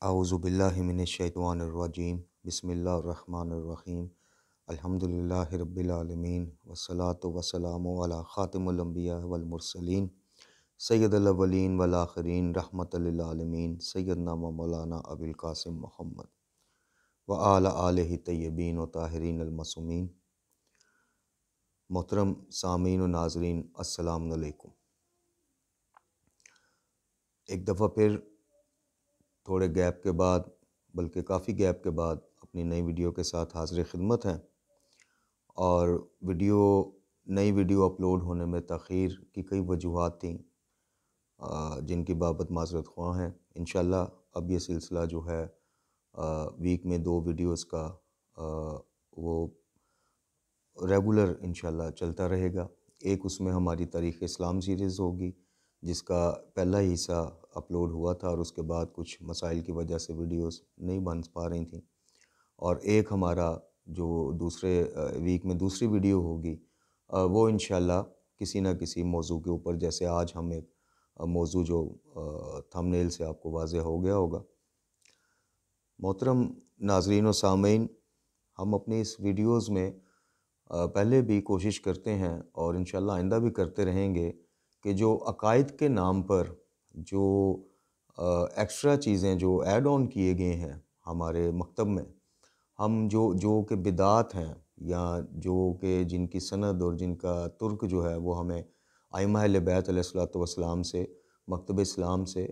اعوذ باللہ من الشیطان الرجیم بسم اللہ الرحمن الرحیم الحمدللہ رب العالمین والصلاة والسلام علی خاتم الانبیاء والمرسلین سید الاولین والآخرین رحمۃ للعالمین سیدنا و مولانا ابی القاسم محمد وآل آلہ طیبین و طاہرین المعصومین۔ محترم سامعین و ناظرین، السلام علیکم۔ ایک دفعہ پھر تھوڑے گیپ کے بعد، بلکہ کافی گیپ کے بعد اپنی نئی ویڈیو کے ساتھ حاضر خدمت ہیں، اور نئی ویڈیو اپلوڈ ہونے میں تاخیر کی کئی وجوہات تھیں جن کی بابت معذرت خواہ ہیں۔ انشاءاللہ اب یہ سلسلہ جو ہے ویک میں 2 ویڈیوز کا وہ ریگولر انشاءاللہ چلتا رہے گا۔ ایک اس میں ہماری تاریخ اسلام سیریز ہوگی جس کا پہلا حصہ اپلوڈ ہوا تھا، اور اس کے بعد کچھ مسائل کی وجہ سے ویڈیوز نہیں بن پا رہی تھیں، اور ایک ہمارا جو دوسرے ویک میں دوسری ویڈیو ہوگی وہ انشاءاللہ کسی نہ کسی موضوع کے اوپر، جیسے آج ہم ایک موضوع جو تھمبنیل سے آپ کو واضح ہو گیا ہوگا۔ محترم ناظرین و سامعین، ہم اپنی اس ویڈیوز میں پہلے بھی کوشش کرتے ہیں اور انشاءاللہ آئندہ بھی کرتے رہیں گے کہ جو عقائد کے نام پر جو ایکسٹرا چیزیں جو ایڈ آن کیے گئے ہیں ہمارے مکتب میں، ہم جو کہ بدعات ہیں، یا جو کہ جن کی سند اور جن کا ترک جو ہے وہ ہمیں ائمہ اہل بیت علیہ الصلوۃ والسلام سے، مکتب اسلام سے،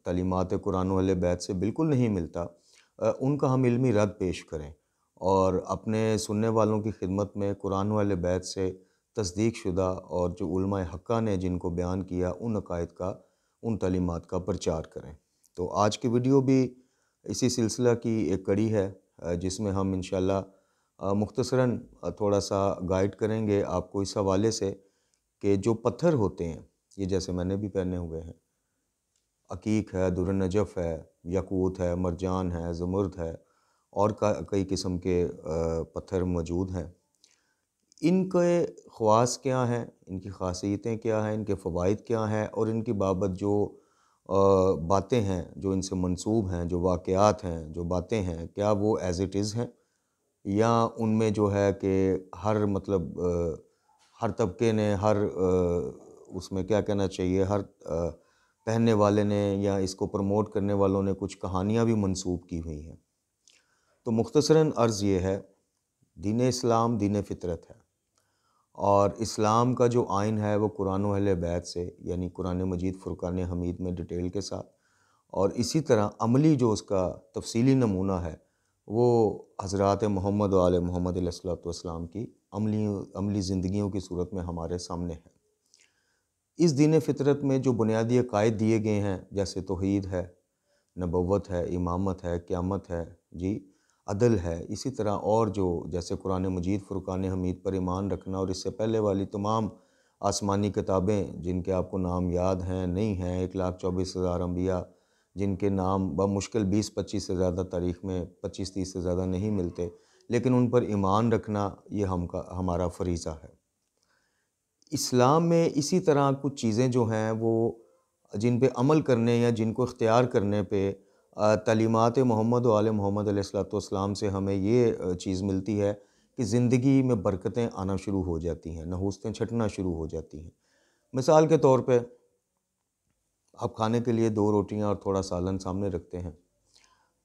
تعلیمات قرآن و اہل بیت سے بالکل نہیں ملتا، ان کا ہم علمی رد پیش کریں، اور اپنے سننے والوں کی خدمت میں قرآن و اہل بیت سے تصدیق شدہ اور جو علماء حقہ نے جن کو بیان کیا ان عقائد کا، ان تعلیمات کا پرچار کریں۔ تو آج کی ویڈیو بھی اسی سلسلہ کی ایک کڑی ہے جس میں ہم انشاءاللہ مختصراً تھوڑا سا گائیڈ کریں گے آپ کو اس حوالے سے کہ جو پتھر ہوتے ہیں، یہ جیسے میں نے بھی پہنے ہوئے ہیں، عقیق ہے، در نجف ہے، یاقوت ہے، مرجان ہے، زمرد ہے، اور کئی قسم کے پتھر موجود ہیں۔ ان کے خواص کیا ہیں، ان کی خاصیتیں کیا ہیں، ان کے فوائد کیا ہیں، اور ان کی بابت جو باتیں ہیں جو ان سے منسوب ہیں، جو واقعات ہیں، جو باتیں ہیں، کیا وہ ایز اٹ از ہیں، یا ان میں جو ہے کہ ہر طبقے نے، اس میں کیا کہنا چاہیے، ہر پہننے والے نے یا اس کو پروموٹ کرنے والوں نے کچھ کہانیاں بھی منسوب کی ہوئی ہیں۔ تو مختصراً عرض یہ ہے، دین اسلام دین فطرت ہے، اور اسلام کا جو آئین ہے وہ قرآن و اہل بیت سے، یعنی قرآن مجید فرقان حمید میں ڈیٹیل کے ساتھ، اور اسی طرح عملی جو اس کا تفصیلی نمونہ ہے وہ حضرات محمد و آل محمد علیہ الصلوۃ والسلام کی عملی زندگیوں کی صورت میں ہمارے سامنے ہے۔ اس دین فطرت میں جو بنیادی عقائد دیے گئے ہیں، جیسے توحید ہے، نبوت ہے، امامت ہے، قیامت ہے، عدل ہے، اسی طرح اور جو جیسے قرآن مجید فرقان حمید پر ایمان رکھنا، اور اس سے پہلے والی تمام آسمانی کتابیں جن کے آپ کو نام یاد ہیں نہیں ہیں، 1,24,000 انبیاء جن کے نام بمشکل 20-25 سے زیادہ تاریخ میں 25-30 سے زیادہ نہیں ملتے، لیکن ان پر ایمان رکھنا یہ ہمارا فریضہ ہے۔ اسلام میں اسی طرح کچھ چیزیں جو ہیں وہ جن پہ عمل کرنے یا جن کو اختیار کرنے پہ تعلیمات محمد و آل محمد علیہ الصلوۃ والسلام سے ہمیں یہ چیز ملتی ہے کہ زندگی میں برکتیں آنا شروع ہو جاتی ہیں، نحوستیں چھٹنا شروع ہو جاتی ہیں۔ مثال کے طور پہ آپ کھانے کے لیے 2 روٹیاں اور تھوڑا سالن سامنے رکھتے ہیں،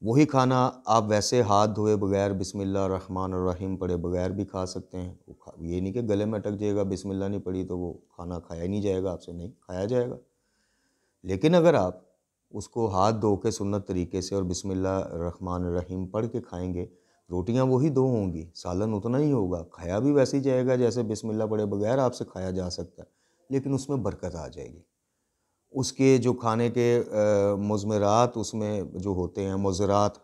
وہی کھانا آپ ویسے ہاتھ دھوئے بغیر بسم اللہ الرحمن الرحیم پڑھے بغیر بھی کھا سکتے ہیں۔ یہ نہیں کہ گلے میں اٹک جائے گا، بسم اللہ نہیں پڑھی تو وہ کھانا کھایا ہی نہیں جائے گا آپ سے، نہیں کھایا جائے گا۔ لیکن اگر آپ اس کو ہاتھ دھو کے سنت طریقے سے اور بسم اللہ الرحمن الرحیم پڑھ کے کھائیں گے، روٹیاں وہی 2 ہوں گی، سالن اتنا ہی ہوگا، کھایا بھی ویسے ہی جائے گا جیسے بسم اللہ پڑھے بغیر آپ سے کھایا جا سکتا ہے، لیکن اس میں برکت آ جائے گی۔ اس کے جو کھانے کے مضمرات اس میں جو ہوتے ہیں، مضرات،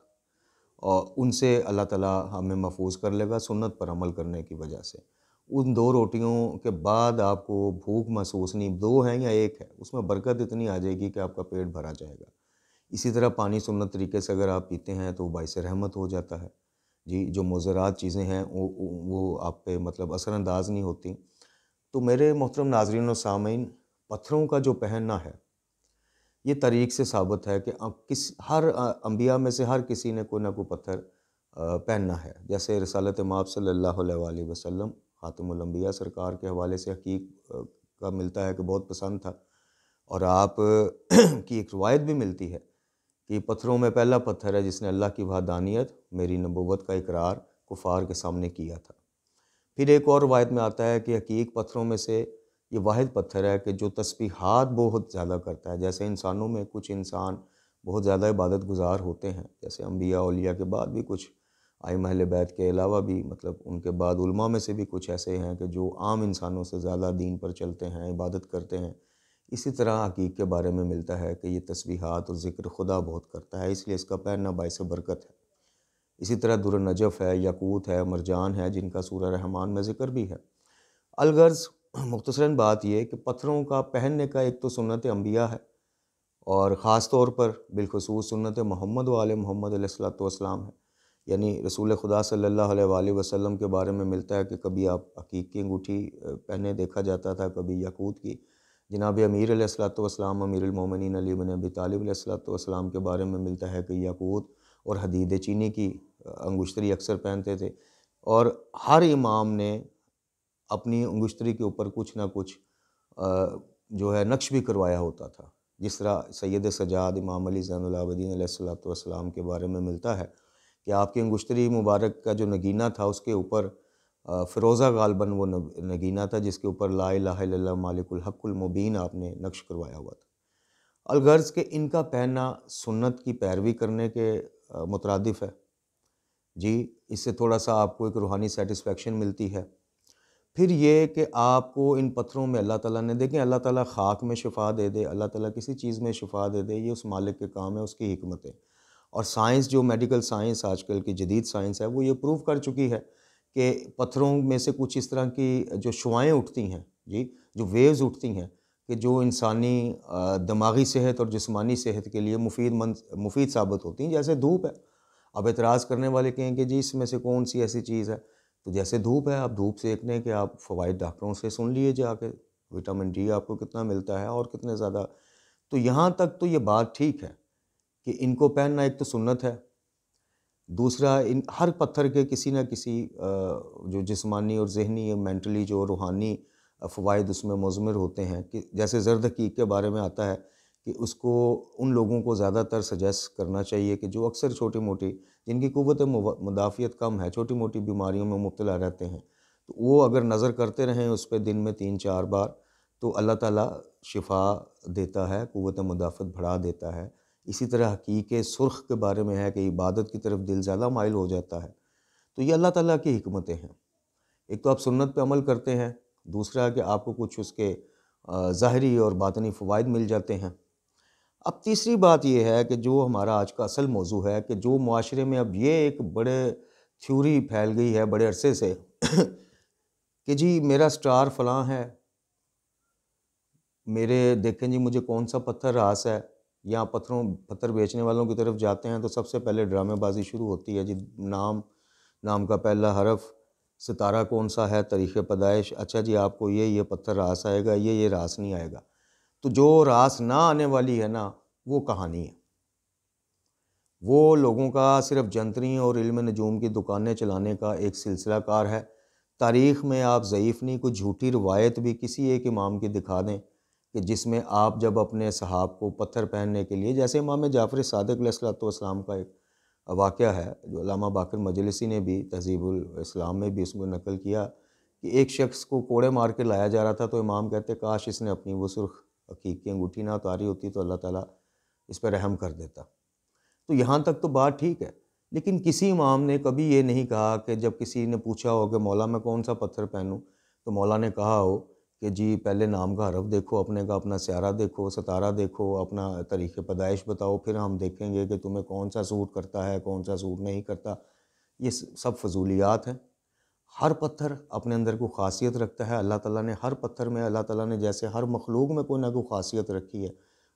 اور ان سے اللہ تعالیٰ ہمیں محفوظ کر لے گا سنت پر عمل کرنے کی وجہ سے۔ ان 2 روٹیوں کے بعد آپ کو بھوک محسوس نہیں، 2 ہیں یا 1 ہے، اس میں برکت اتنی آ جائے گی کہ آپ کا پیٹ بھرا جائے گا۔ اسی طرح پانی سنت طریقے سے اگر آپ پیتے ہیں تو وہ باعث رحمت ہو جاتا ہے۔ جو مضرات چیزیں ہیں وہ آپ پہ اثر انداز نہیں ہوتی۔ تو میرے محترم ناظرین و سامعین، پتھروں کا جو پہننا ہے یہ تاریخ سے ثابت ہے کہ ہر انبیاء میں سے ہر کسی نے کوئی نہ کوئی پتھر پہننا ہے. جیسے رسالت مآب صلی اللہ علیہ وآلہ وسلم خاتم الانبیاء سرکار کے حوالے سے حقیق کا ملتا ہے کہ بہت پسند تھا، اور آپ کی ایک روایت بھی ملتی ہے کہ پتھروں میں پہلا پتھر ہے جس نے اللہ کی وحدانیت، میری نبوت کا اقرار کفار کے سامنے کیا تھا. پھر ایک اور روایت میں آتا ہے کہ حقیق پتھروں میں سے یہ واحد پتھر ہے کہ جو تسبیحات بہت زیادہ کرتا ہے. جیسے انسانوں میں کچھ انسان بہت زیادہ عبادت گزار ہوتے ہیں، جیسے انبیاء اولیاء کے بعد بھی کچھ ائمہ اہل بیت کے علاوہ بھی مطلب ان کے بعد علماء میں سے بھی کچھ ایسے ہیں کہ جو عام انسانوں سے زیادہ دین پر چلتے ہیں، عبادت کرتے ہیں. اسی طرح حقیق کے بارے میں ملتا ہے کہ یہ تسبیحات اور ذکر خدا بہت کرتا ہے، اس لیے اس کا پہننا باعث برکت ہے. اسی طرح در النجف ہے، یاقوت ہے، مرجان ہے، جن کا سورہ رحمان میں ذکر بھی ہے. الغرض مختصراً بات یہ کہ پتھروں کا پہننے کا ایک تو سنت انبیاء ہے، اور خاص طور پر بالخصوص سنت محمد و آل محمد علیہ الصلوۃ والسلام ہے. یعنی رسول خدا صلی اللہ علیہ وآلہ وسلم کے بارے میں ملتا ہے کہ کبھی آپ عقیق کی انگوٹھی پہنے دیکھا جاتا تھا، کبھی یاقوت کی. جناب امیر علیہ الصلوۃ والسلام، امیر المومنین علی بن ابی طالب علیہ الصلوۃ والسلام کے بارے میں ملتا ہے کہ یاقوت اور حدید چینی کی انگشتری اکثر پہنتے تھے. اور ہر امام نے اپنی انگشتری کے اوپر کچھ نہ کچھ جو ہے نقش بھی کروایا ہوتا تھا. جس طرح سید سجاد امام علی زین العابدین علیہ الصلوۃ والسلام کے بارے میں ملتا ہے کہ آپ کی انگشتری مبارک کا جو نگینہ تھا اس کے اوپر فیروزہ غالباً وہ نگینہ تھا جس کے اوپر لا الہ الا اللہ مالک الحق المبین آپ نے نقش کروایا ہوا تھا. الغرض کہ ان کا پہننا سنت کی پیروی کرنے کے مترادف ہے. جی اس سے تھوڑا سا آپ کو ایک روحانی سیٹسفیکشن ملتی ہے. پھر یہ کہ آپ کو ان پتھروں میں اللہ تعالیٰ نے، دیکھیں اللہ تعالیٰ خاک میں شفا دے دے، اللہ تعالیٰ کسی چیز میں شفا دے دے، یہ اس مالک کے کام ہے، اس کی حکمت ہے. اور سائنس، جو میڈیکل سائنس آج کل کی جدید سائنس ہے، وہ یہ پروف کر چکی ہے کہ پتھروں میں سے کچھ اس طرح کی جو شعاعیں اٹھتی ہیں، جی جو ویوز اٹھتی ہیں، کہ جو انسانی دماغی صحت اور جسمانی صحت کے لیے مفید ثابت ہوتی ہیں. جیسے دھوپ ہے. اب اعتراض کرنے والے کہیں کہ جی اس میں سے کون سی ایسی چیز ہے، تو جیسے دھوپ ہے، آپ دھوپ سیکنے کے آپ فوائد ڈاکٹروں سے سن لیے جا کے، وٹامن ڈی آپ کو کتنا ملتا ہے اور کتنے زیادہ. تو یہاں تک تو یہ بات ٹھیک ہے کہ ان کو پہننا ایک تو سنت ہے. دوسرا، ہر پتھر کے کسی نہ کسی جو جسمانی اور ذہنی مینٹلی جو روحانی فوائد اس میں مضمر ہوتے ہیں. کہ جیسے زرد حقیق کے بارے میں آتا ہے کہ اس کو ان لوگوں کو زیادہ تر سجیسٹ کرنا چاہیے کہ جو اکثر چھوٹی موٹی، جن کی قوت مدافعت کم ہے، چھوٹی موٹی بیماریوں میں مبتلا رہتے ہیں، تو وہ اگر نظر کرتے رہیں اس پہ دن میں 3-4 بار، تو اللہ تعالیٰ شفا دیتا ہے، قوت مدافعت بڑھا دیتا ہے. اسی طرح حقیق سرخ کے بارے میں ہے کہ عبادت کی طرف دل زیادہ مائل ہو جاتا ہے. تو یہ اللہ تعالیٰ کی حکمتیں ہیں. ایک تو آپ سنت پہ عمل کرتے ہیں، دوسرا کہ آپ کو کچھ اس کے ظاہری اور باطنی فوائد مل جاتے ہیں. اب تیسری بات یہ ہے کہ جو ہمارا آج کا اصل موضوع ہے، کہ جو معاشرے میں اب یہ ایک بڑے تھیوری پھیل گئی ہے بڑے عرصے سے کہ جی میرا سٹار فلاں ہے، میرے دیکھیں جی مجھے کون سا پتھر راس ہے. یا پتھر بیچنے والوں کی طرف جاتے ہیں تو سب سے پہلے ڈرامے بازی شروع ہوتی ہے. جی نام کا پہلا حرف، ستارہ کون سا ہے، تاریخ پیدائش، اچھا جی آپ کو یہ پتھر راس آئے گا، یہ راس نہیں آئے گا. تو جو راس نہ آنے والی ہے نا، وہ کہانی ہے. وہ لوگوں کا صرف جنتری اور علم نجوم کی دکانیں چلانے کا ایک سلسلہ کار ہے. تاریخ میں آپ ضعیف نہیں، کوئی جھوٹی روایت بھی کسی ایک امام کی دکھا دیں کہ جس میں آپ جب اپنے صحاب کو پتھر پہننے کے لیے، جیسے امام جعفر صادق علیہ الصلوۃ والسلام کا ایک واقعہ ہے جو علامہ باقر مجلسی نے بھی تہذیب الاسلام میں بھی اس میں نقل کیا، کہ ایک شخص کو کوڑے مار کے لایا جا رہا تھا، تو امام کہتے کاش اس نے اپنی وہ سرخ حقیق کی انگوٹھی نہ اتاری ہوتی تو اللہ تعالیٰ اس پہ رحم کر دیتا. تو یہاں تک تو بات ٹھیک ہے، لیکن کسی امام نے کبھی یہ نہیں کہا کہ جب کسی نے پوچھا ہو کہ مولا میں کون سا پتھر پہنوں، تو مولا نے کہا ہو کہ جی پہلے نام کا حرف دیکھو اپنے کا، اپنا سیارہ دیکھو، ستارہ دیکھو، اپنا تاریخ پیدائش بتاؤ، پھر ہم دیکھیں گے کہ تمہیں کون سا سوٹ کرتا ہے، کون سا سوٹ نہیں کرتا. یہ سب فضولیات ہیں. ہر پتھر اپنے اندر کو خاصیت رکھتا ہے. اللہ تعالیٰ نے ہر پتھر میں، اللہ تعالیٰ نے جیسے ہر مخلوق میں کوئی نہ کوئی خاصیت رکھی ہے،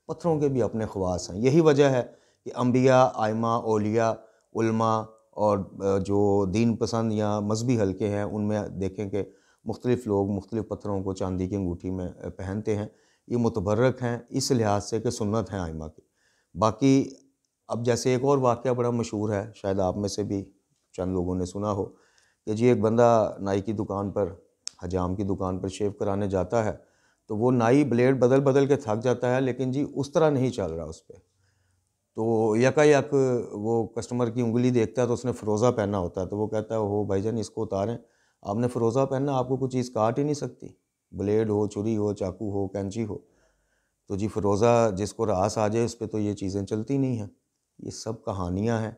پتھروں کے بھی اپنے خواص ہیں. یہی وجہ ہے کہ انبیاء، ائمہ، اولیاء، علماء اور جو دین پسند یا مذہبی حلقے ہیں، ان میں دیکھیں کہ مختلف لوگ مختلف پتھروں کو چاندی کی انگوٹھی میں پہنتے ہیں. یہ متبرک ہیں اس لحاظ سے کہ سنت ہیں آئمہ کی۔ باقی اب جیسے ایک اور واقعہ بڑا مشہور ہے، شاید آپ میں سے بھی چند لوگوں نے سنا ہو، کہ جی ایک بندہ نائی کی دکان پر، حجام کی دکان پر شیو کرانے جاتا ہے، تو وہ نائی بلیڈ بدل بدل کے تھک جاتا ہے، لیکن جی اس طرح نہیں چل رہا اس پہ، تو یک وہ کسٹمر کی انگلی دیکھتا ہے تو اس نے فروزہ پہنا ہوتا ہے، تو وہ کہتا ہے ہو بھائی جان اس کو اتاریں، آپ نے فروزہ پہننا، آپ کو کوئی چیز کاٹ ہی نہیں سکتی، بلیڈ ہو، چھری ہو، چاقو ہو، کینچی ہو، تو جی فروزہ جس کو راس آ جائے اس پہ تو یہ چیزیں چلتی نہیں ہیں۔ یہ سب کہانیاں ہیں،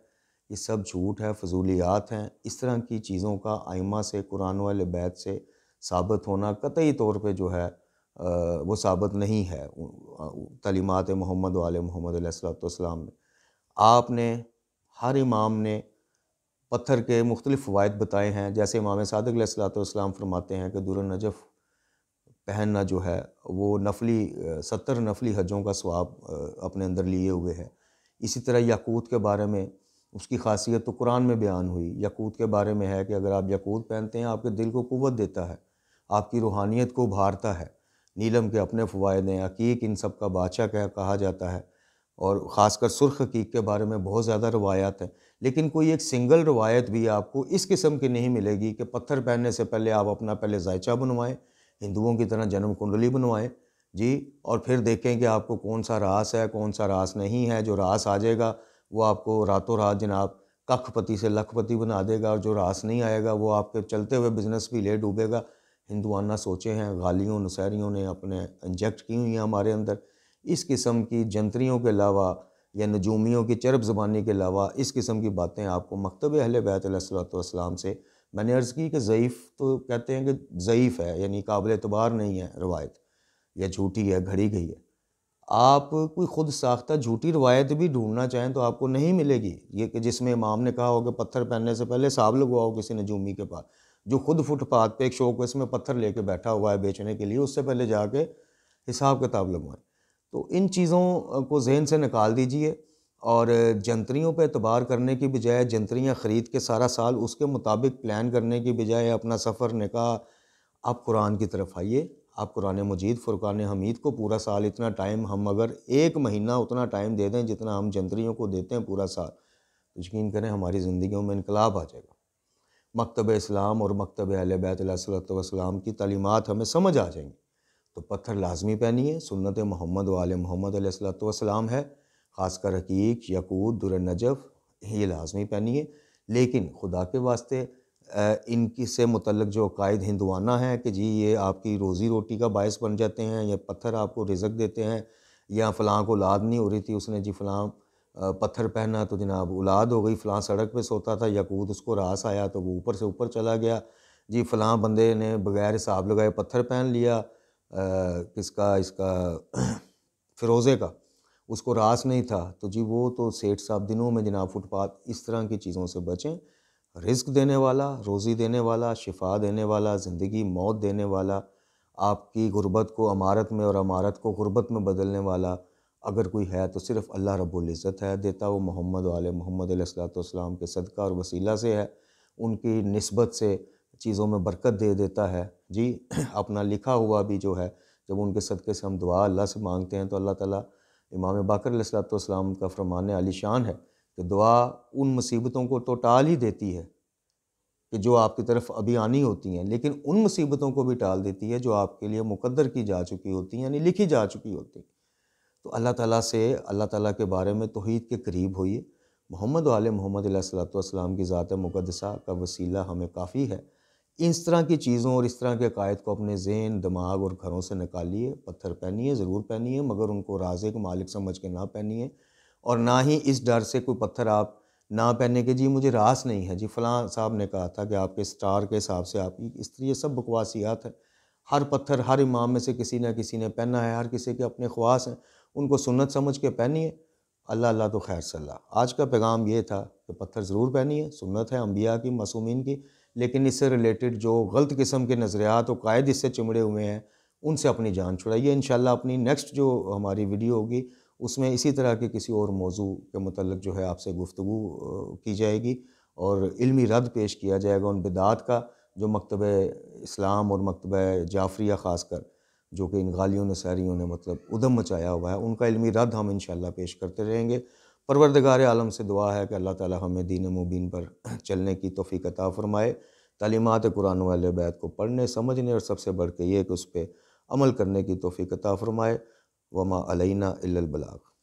یہ سب جھوٹ ہے، فضولیات ہیں۔ اس طرح کی چیزوں کا ائمہ سے، قرآن و اہل بیت سے ثابت ہونا قطعی طور پہ جو ہے وہ ثابت نہیں ہے تعلیمات محمد و آل محمد علیہ الصلوۃ والسلام میں۔ آپ نے، ہر امام نے پتھر کے مختلف فوائد بتائے ہیں، جیسے امام صادق علیہ الصلوۃ والسلام فرماتے ہیں کہ در النجف پہننا جو ہے وہ نفلی 70 نفلی حجوں کا ثواب اپنے اندر لیے ہوئے ہے۔ اسی طرح یاقوت کے بارے میں اس کی خاصیت تو قرآن میں بیان ہوئی۔ یاقوت کے بارے میں ہے کہ اگر آپ یاقوت پہنتے ہیں آپ کے دل کو قوت دیتا ہے، آپ کی روحانیت کو ابھارتا ہے۔ نیلم کے اپنے فوائد ہیں، عقیق ان سب کا بادشاہ کہا جاتا ہے، اور خاص کر سرخ عقیق کے بارے میں بہت زیادہ روایات ہیں، لیکن کوئی ایک سنگل روایت بھی آپ کو اس قسم کی نہیں ملے گی کہ پتھر پہننے سے پہلے آپ اپنا پہلے ذائچہ بنوائیں، ہندوؤں کی طرح جنم کنڈلی بنوائیں جی، اور پھر دیکھیں کہ آپ کو کون سا راس ہے، کون سا راس نہیں ہے۔ جو راس آ جائے گا وہ آپ کو راتوں رات جناب ککھ پتی سے لکھ پتی بنا دے گا، اور جو راس نہیں آئے گا وہ آپ کے چلتے ہوئے بزنس بھی لے ڈوبے گا۔ ہندوانہ سوچے ہیں غالیوں نصیریوں نے اپنے انجیکٹ کی ہوئی ہیں ہمارے اندر۔ اس قسم کی جنتریوں کے علاوہ یا نجومیوں کی چرب زبانی کے علاوہ اس قسم کی باتیں آپ کو مکتب اہل بیت علیہ الصلوۃ والسلام سے، میں نے عرض کی کہ ضعیف تو کہتے ہیں کہ ضعیف ہے، یعنی قابل اعتبار نہیں ہے روایت، یا جھوٹی ہے، گھڑی گئی ہے۔ آپ کوئی خود ساختہ جھوٹی روایت بھی ڈھونڈنا چاہیں تو آپ کو نہیں ملے گی، یہ کہ جس میں امام نے کہا ہو کہ پتھر پہننے سے پہلے حساب لگواؤ کسی نجومی کے پاس، جو خود فٹ پاتھ پہ ایک شوق اس میں پتھر لے کے بیٹھا ہوا ہے بیچنے کے لیے، اس سے پہلے جا کے حساب کتاب لگوائیں۔ تو ان چیزوں کو ذہن سے نکال دیجئے، اور جنتریوں پہ اعتبار کرنے کی بجائے، جنتریاں خرید کے سارا سال اس کے مطابق پلان کرنے کی بجائے اپنا سفر، نکاح، آپ قرآن کی طرف آئیے۔ آپ قرآن مجید، فرقان حمید کو پورا سال اتنا ٹائم، ہم اگر ایک مہینہ اتنا ٹائم دے دیں جتنا ہم جنتریوں کو دیتے ہیں پورا سال، تو یقین کریں ہماری زندگیوں میں انقلاب آ جائے گا۔ مکتب اسلام اور مکتب اہل بیت علیہ الصلوۃ والسلام کی تعلیمات ہمیں سمجھ آ جائیں گی۔ تو پتھر لازمی پہنیے، سنت محمد و آل محمد علیہ الصلوۃ والسلام ہے، خاص کر حقیق، یاقوت، در النجف، یہ لازمی پہنیے۔ لیکن خدا کے واسطے ان کی سے متعلق جو عقائد ہندوانہ ہیں کہ جی یہ آپ کی روزی روٹی کا باعث بن جاتے ہیں، یا پتھر آپ کو رزق دیتے ہیں، یا فلاں کو اولاد نہیں ہو رہی تھی اس نے جی فلاں پتھر پہنا تو جناب اولاد ہو گئی، فلاں سڑک پہ سوتا تھا، یاقوت اس کو راس آیا تو وہ اوپر سے اوپر چلا گیا، جی فلاں بندے نے بغیر حساب لگائے پتھر پہن لیا اس کا فیروزے کا، اس کو راس نہیں تھا، تو جی وہ تو سیٹھ صاحب دنوں میں جناب فٹ پاتھ۔ اس طرح کی چیزوں سے بچیں۔ رزق دینے والا، روزی دینے والا، شفا دینے والا، زندگی موت دینے والا، آپ کی غربت کو امارت میں اور امارت کو غربت میں بدلنے والا اگر کوئی ہے تو صرف اللہ رب العزت ہے، دیتا وہ محمد و آل محمد علیہ الصلوۃ والسلام کے صدقہ اور وسیلہ سے ہے، ان کی نسبت سے چیزوں میں برکت دے دیتا ہے جی۔ اپنا لکھا ہوا بھی جو ہے جب ان کے صدقے سے ہم دعا اللہ سے مانگتے ہیں تو اللہ تعالیٰ، امام باقر علیہ الصلوۃ والسلام کا فرمان عالی شان ہے کہ دعا ان مصیبتوں کو تو ٹال ہی دیتی ہے کہ جو آپ کی طرف ابھی آنی ہوتی ہیں، لیکن ان مصیبتوں کو بھی ٹال دیتی ہے جو آپ کے لیے مقدر کی جا چکی ہوتی ہیں، یعنی لکھی جا چکی ہوتی ہیں۔ تو اللہ تعالیٰ سے، اللہ تعالیٰ کے بارے میں توحید کے قریب ہوئیے۔ محمد و آل محمد علیہ الصلوۃ والسلام کی ذات مقدسہ کا وسیلہ ہمیں کافی ہے۔ اس طرح کی چیزوں اور اس طرح کے عقائد کو اپنے ذہن، دماغ اور گھروں سے نکالیے۔ پتھر پہنیے، ضرور پہنیے، مگر ان کو رازق مالک سمجھ کے نہ پہنیے، اور نہ ہی اس ڈر سے کوئی پتھر آپ نہ پہننے کے جی مجھے راس نہیں ہے، جی فلاں صاحب نے کہا تھا کہ آپ کے سٹار کے حساب سے آپ کی اس طرح، یہ سب بکواسیات ہیں۔ ہر پتھر ہر امام میں سے کسی نہ کسی نے پہنا ہے، ہر کسی کے اپنے خواص ہیں، ان کو سنت سمجھ کے پہنیے۔ اللہ اللہ تو خیر صلی اللہ۔ آج کا پیغام یہ تھا کہ پتھر ضرور پہنیے، سنت ہے انبیاء کی، معصومین کی، لیکن اس سے ریلیٹڈ جو غلط قسم کے نظریات و قائد اس سے چمڑے ہوئے ہیں ان سے اپنی جان چھڑائیے۔ انشاءاللہ اپنی نیکسٹ جو ہماری ویڈیو ہوگی اس میں اسی طرح کے کسی اور موضوع کے متعلق جو ہے آپ سے گفتگو کی جائے گی، اور علمی رد پیش کیا جائے گا ان بدعات کا جو مکتبہ اسلام اور مکتبہ جعفریہ خاص کر جو کہ ان غالیوں نصیریوں نے مطلب ادھم مچایا ہوا ہے، ان کا علمی رد ہم انشاءاللہ پیش کرتے رہیں گے۔ پروردگار عالم سے دعا ہے کہ اللہ تعالی ہمیں دین مبین پر چلنے کی توفیق عطا فرمائے، تعلیمات قرآن و اہل بیت کو پڑھنے سمجھنے اور سب سے بڑھ کے یہ کہ اس پہ عمل کرنے کی توفیق عطا فرمائے۔ وما علینا الا البلاغ۔